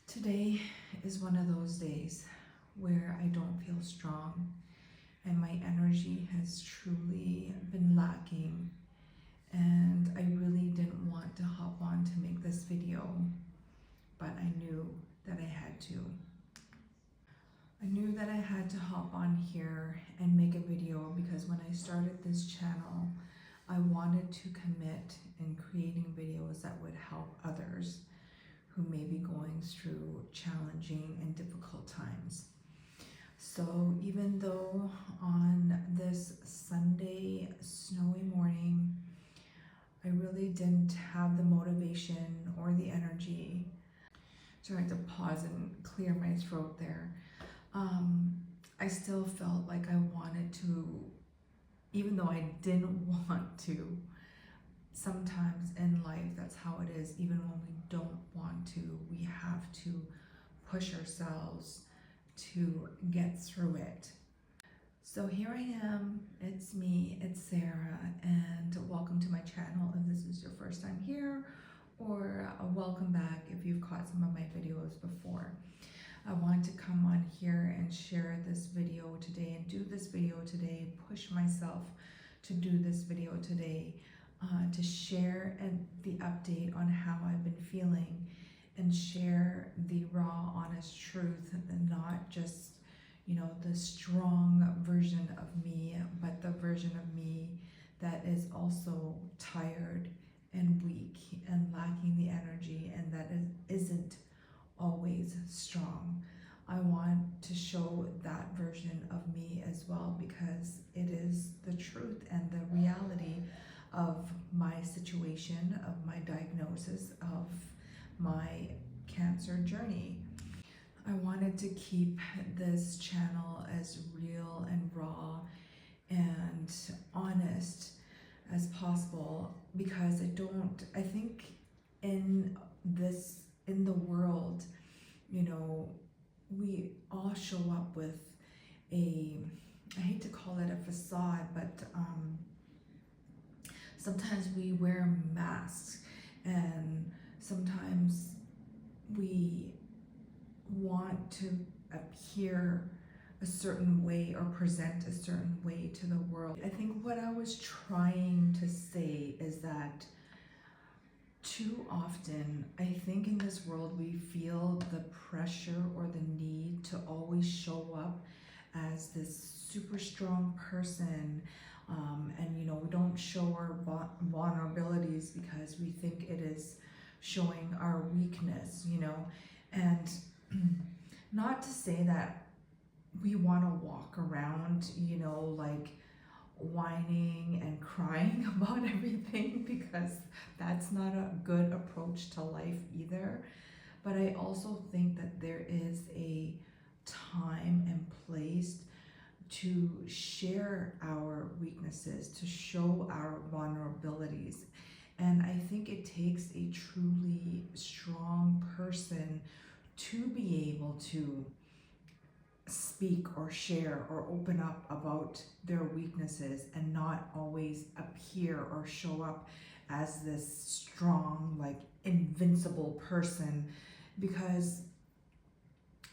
Today is one of those days where I don't feel strong and my energy has truly been lacking, and I really didn't want to hop on to make this video, but I knew that I had to. I knew that I had to hop on here and make a video because when I started this channel, I wanted to commit in creating videos that would help others who may be going through challenging and difficult times. So even though on this Sunday snowy morning, I really didn't have the motivation or the energy. So I had to pause and clear my throat there. I still felt like I wanted to, even though I didn't want to. Sometimes in life, that's how it is. Even when we don't want to, we have to push ourselves to get through it. So here I am, it's me, it's Sarah, and welcome to my channel if this is your first time here, or welcome back if you've caught some of my videos before. I want to come on here and share this video today and do this video today, push myself to do this video today, to share the update on how I've been feeling and share the raw, honest truth, and not just, the strong version of me, but the version of me that is also tired and weak and lacking the energy, and that isn't always strong. I want to show that version of me as well, because it is the truth and the reality of my situation, of my diagnosis, of my cancer journey. I wanted to keep this channel as real and raw and honest as possible, because I think in the world, we all show up with I hate to call it a facade, but sometimes we wear masks, and sometimes we want to appear a certain way or present a certain way to the world. I think what I was trying to say is that too often, I think in this world, we feel the pressure or the need to always show up as this super strong person, and we don't show our vulnerabilities because we think it is showing our weakness, and not to say that we want to walk around, like whining and crying about everything, because that's not a good approach to life either. But I also think that there is a time and place to share our weaknesses, to show our vulnerabilities. And I think it takes a truly strong person to be able to speak or share or open up about their weaknesses and not always appear or show up as this strong, like invincible person. Because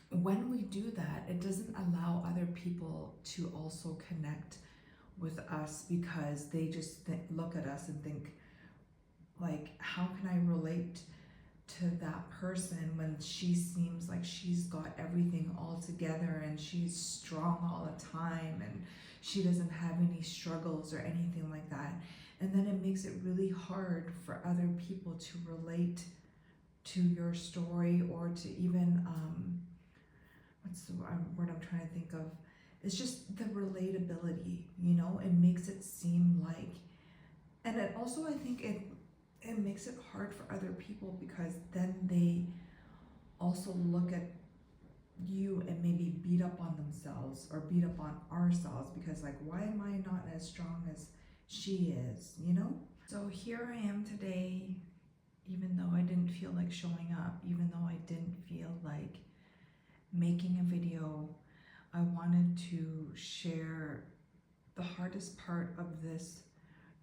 when we do that, it doesn't allow other people to also connect with us, because they just look at us and think, like, how can I relate to that person when she seems like she's got everything all together and she's strong all the time and she doesn't have any struggles or anything like that. And then it makes it really hard for other people to relate to your story, or to even what's the word I'm trying to think of? It's just the relatability, it makes it seem like, and it also, I think it makes it hard for other people, because then they also look at you and maybe beat up on themselves or beat up on ourselves, because like, why am I not as strong as she is, So here I am today, even though I didn't feel like showing up, even though I didn't feel like making a video. I wanted to share the hardest part of this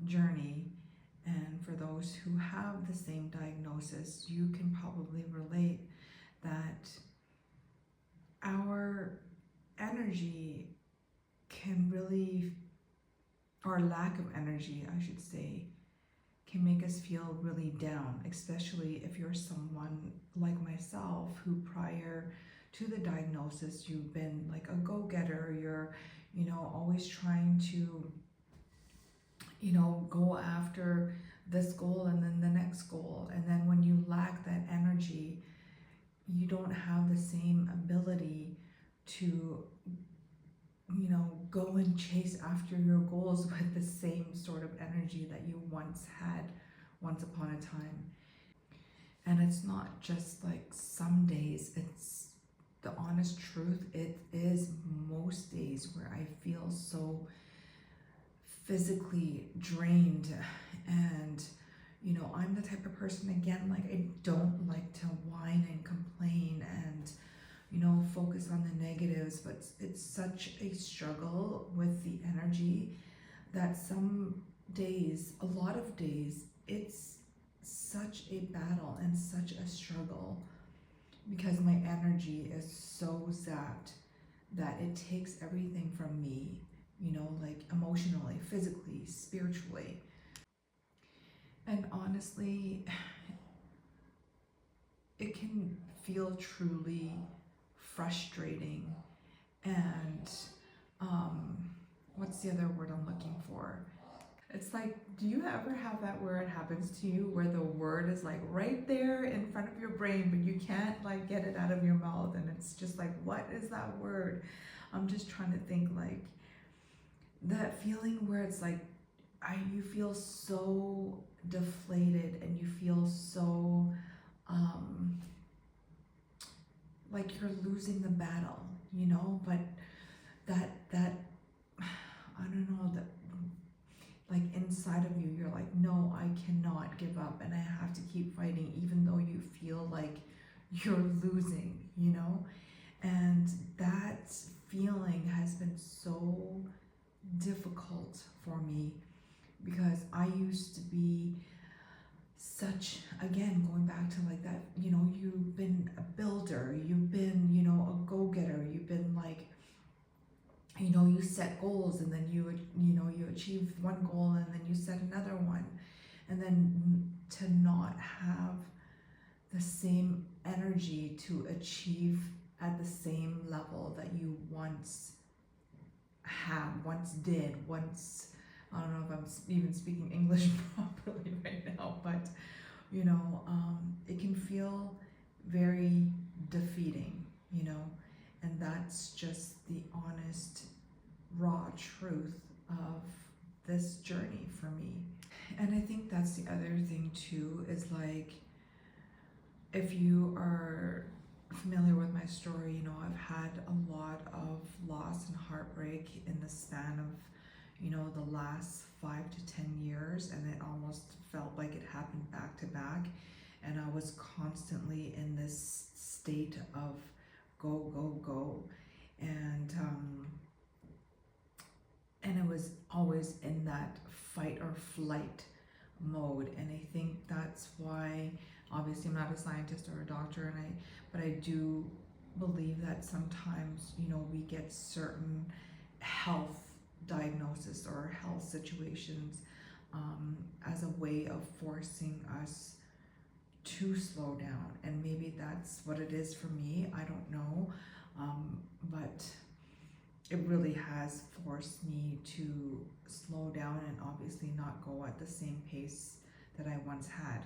journey. And for those who have the same diagnosis, you can probably relate that our energy can really, or lack of energy, I should say, can make us feel really down, especially if you're someone like myself who prior to the diagnosis, you've been like a go-getter, you're, always trying to, go after this goal and then the next goal. And then when you lack that energy, you don't have the same ability to, go and chase after your goals with the same sort of energy that you once had once upon a time. And it's not just like some days, it's the honest truth. It is most days where I feel so physically drained. And I'm the type of person, again, like, I don't like to whine and complain and focus on the negatives, but it's such a struggle with the energy that some days, a lot of days, it's such a battle and such a struggle because my energy is so zapped that it takes everything from me, like emotionally, physically, spiritually. And honestly, it can feel truly frustrating. And what's the other word I'm looking for? It's like, do you ever have that where it happens to you where the word is like right there in front of your brain, but you can't like get it out of your mouth, and it's just like, what is that word? I'm just trying to think, like that feeling where it's like you feel so deflated and you feel so like you're losing the battle, but that I don't know, that like inside of you, you're like, no, I cannot give up and I have to keep fighting, even though you feel like you're losing, and that feeling has been so difficult for me because I used to be such, again, going back to like that, you've been a builder, you've been, a go-getter, you've been like, you set goals and then you achieve one goal and then you set another one, and then to not have the same energy to achieve at the same level that you once did, I don't know if I'm even speaking English properly right now, but it can feel very defeating, and that's just the honest, raw truth of this journey for me. And I think that's the other thing too, is like, if you are familiar with my story, I've had a lot of loss and heartbreak in the span of, the last 5 to 10 years, and it almost felt like it happened back to back. And I was constantly in this state of go, go, go. And it was always in that fight or flight mode. And I think that's why, obviously I'm not a scientist or a doctor, but I do believe that sometimes, we get certain health diagnosis or health situations as a way of forcing us to slow down. And maybe that's what it is for me, I don't know, but it really has forced me to slow down and obviously not go at the same pace that I once had.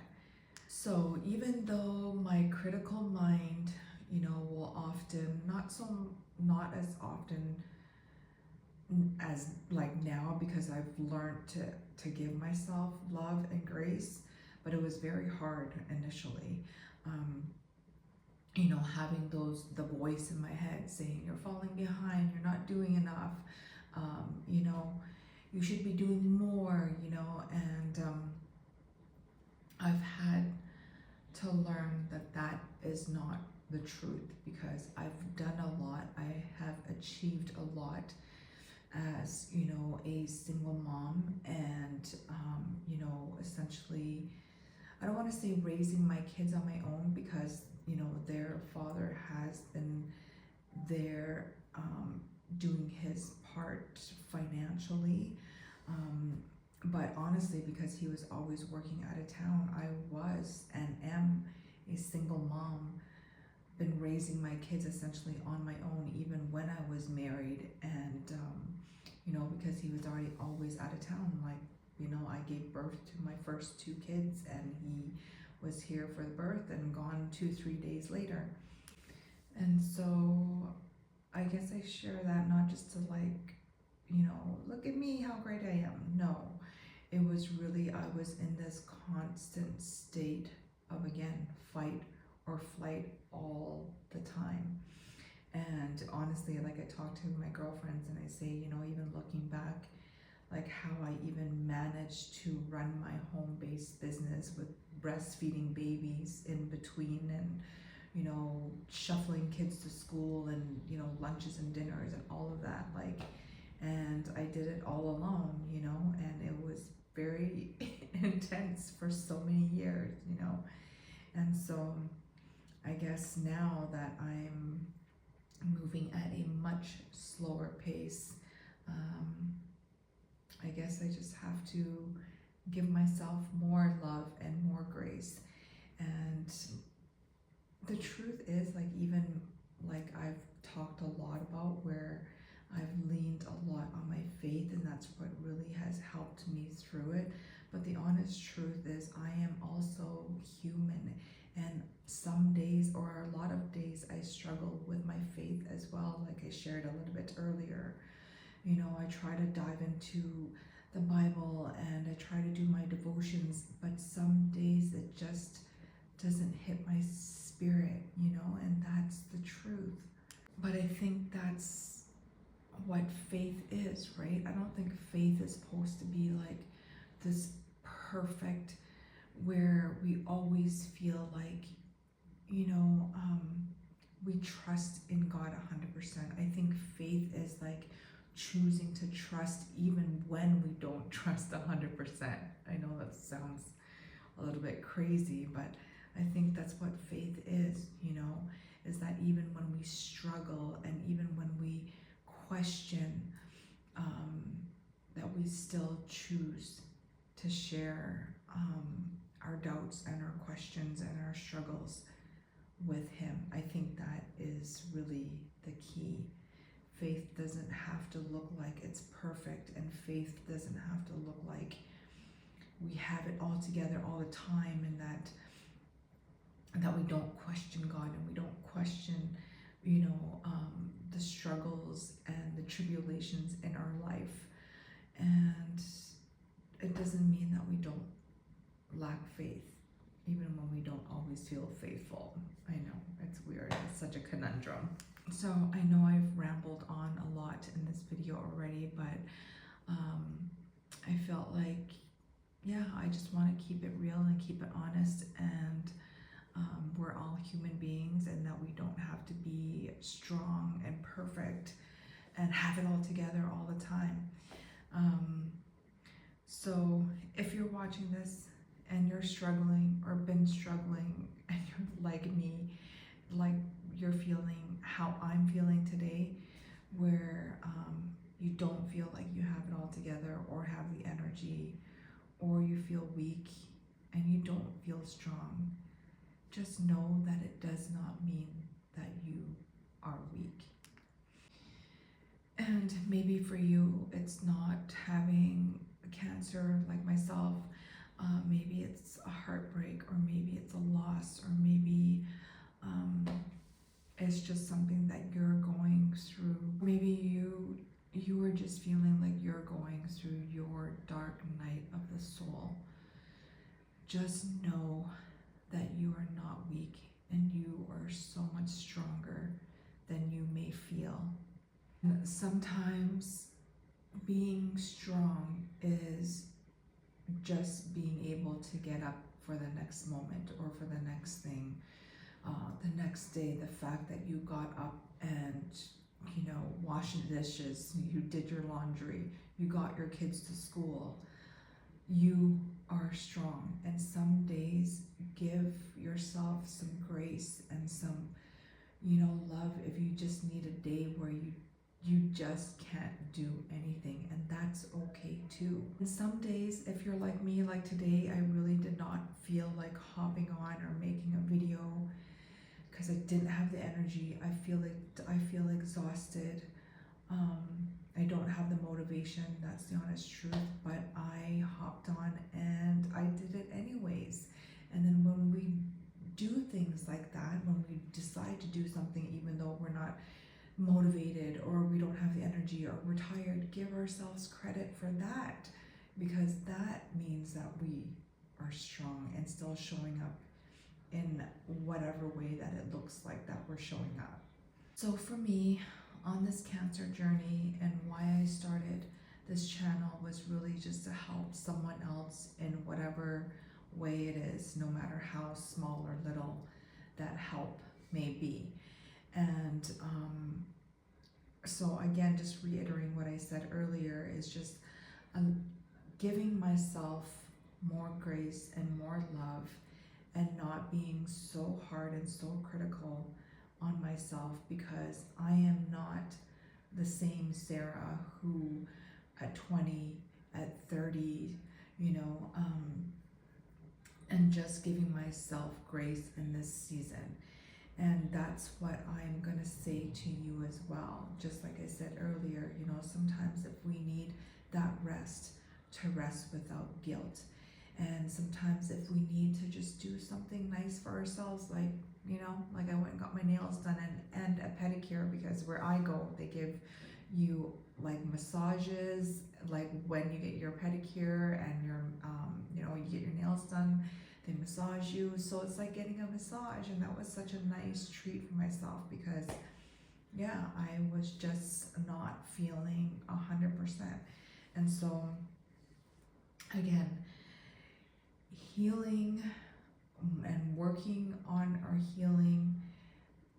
So even though my critical mind, will often, not as often as like now, because I've learned to give myself love and grace, but it was very hard initially. Having the voice in my head saying, you're falling behind, you're not doing enough, you should be doing more, and I've had to learn that is not the truth, because I've done a lot, I have achieved a lot as, a single mom, and, essentially, I don't want to say raising my kids on my own, because, their father has been there, doing his part financially. But honestly, because he was always working out of town, I was and am a single mom, been raising my kids essentially on my own, even when I was married, and because he was already always out of town. Like, I gave birth to my first two kids, and he was here for the birth and gone 2-3 days later. And so I guess I share that not just to, like, look at me, how great I am. No, it was really, I was in this constant state of, again, fight or flight all the time. And honestly, like, I talk to my girlfriends and I say, even looking back, like, how I even managed to run my home-based business with breastfeeding babies in between, and shuffling kids to school, and lunches and dinners and all of that, like, and I did it all alone, and it was very intense for so many years, and so I guess now that I'm moving at a much slower pace, I guess I just have to give myself more love and more grace. And the truth is, like, even like I've talked a lot about where I've leaned a lot on my faith, and that's what really has helped me through it. But the honest truth is, I am also human, and some days, or a lot of days, I struggle with my faith as well. Like I shared a little bit earlier, I try to dive into the Bible and I try to do my devotions, but some days it just doesn't hit my spirit, and that's the truth. But I think that's what faith is, right? I don't think faith is supposed to be like this perfect, where we always feel like, we trust in God 100%. I think faith is like choosing to trust even when we don't trust 100%. I know that sounds a little bit crazy, but I think that's what faith is, is that even when we struggle and even when we question, that we still choose to share our doubts and our questions and our struggles with Him. I think that is really the key. Faith doesn't have to look like it's perfect, and faith doesn't have to look like we have it all together all the time, and that we don't question God, and we don't question, the struggles and the tribulations in our life. And it doesn't mean that we don't lack faith, even when we don't always feel faithful. I know, it's weird, it's such a conundrum. So I know I've rambled on a lot in this video already, but I felt like, yeah, I just want to keep it real and keep it honest, and we're all human beings, and that we don't have to be strong and perfect and have it all together all the time. So if you're watching this and you're struggling or been struggling, and you're like me, like you're feeling how I'm feeling today, where you don't feel like you have it all together or have the energy, or you feel weak and you don't feel strong, just know that it does not mean that you are weak. And maybe for you, it's not having cancer like myself. Maybe it's a heartbreak, or maybe it's a loss, or maybe it's just something that you're going through. Maybe you are just feeling like you're going through your dark night of the soul. Just know that you are not weak, and you are so much stronger than you may feel. And sometimes being strong is just being able to get up for the next moment, or for the next thing, the next day. The fact that you got up and washing the dishes, you did your laundry, you got your kids to school. You are strong, and some days give yourself some grace and some love if you just need a day where you just can't do anything, and that's okay too. And some days, if you're like me, like today, I really did not feel like hopping on or making a video because I didn't have the energy. I feel exhausted. I don't have the motivation, that's the honest truth, but I hopped on and I did it anyways. And then when we do things like that, when we decide to do something even though we're not motivated or we don't have the energy or we're tired, give ourselves credit for that, because that means that we are strong and still showing up in whatever way that it looks like that we're showing up. So for me, on this cancer journey, and why I started this channel was really just to help someone else in whatever way it is, no matter how small or little that help may be. And so again, just reiterating what I said earlier, is just giving myself more grace and more love, and not being so hard and so critical on myself, because I am not the same Sarah who at 20, at 30, and just giving myself grace in this season. And that's what I'm gonna say to you as well. Just like I said earlier, sometimes if we need that rest, to rest without guilt. And sometimes if we need to just do something nice for ourselves, like I went and got my nails done and a pedicure, because where I go, they give you like massages, like when you get your pedicure and your you get your nails done, they massage you. So it's like getting a massage, and that was such a nice treat for myself, because I was just not feeling 100%. And so again, healing and working on our healing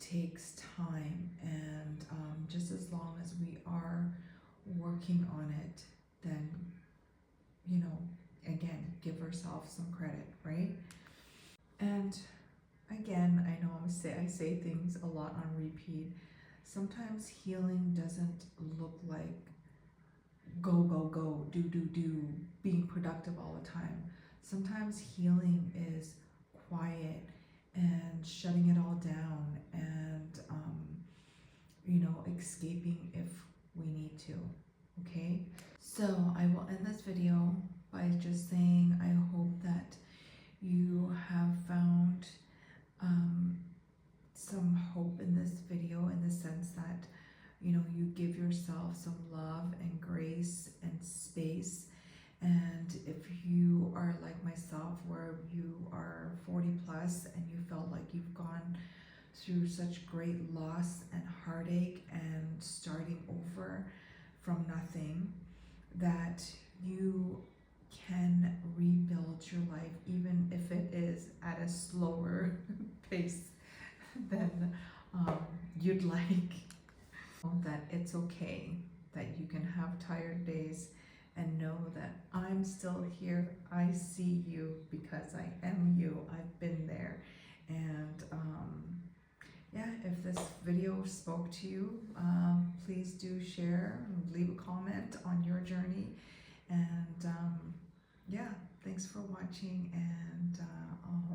takes time, and just as long as we are working on it, then again, give ourselves some credit, right? And again, I know I say things a lot on repeat. Sometimes healing doesn't look like go, go, go, do, do, do, being productive all the time. Sometimes healing is quiet and shutting it all down, and escaping if we need to. Okay, so I will end this video by just saying I hope that you have found some hope in this video, in the sense that you give yourself some love and grace and space. And if you are like myself, where you are 40 plus and you felt like you've gone through such great loss and heartache and starting over from nothing, that you can rebuild your life, even if it is at a slower pace than you'd like. That it's okay, that you can have tired days, and know that I'm still here. I see you, because I am you. I've been there. And if this video spoke to you, please do share, leave a comment on your journey. And thanks for watching, and I'll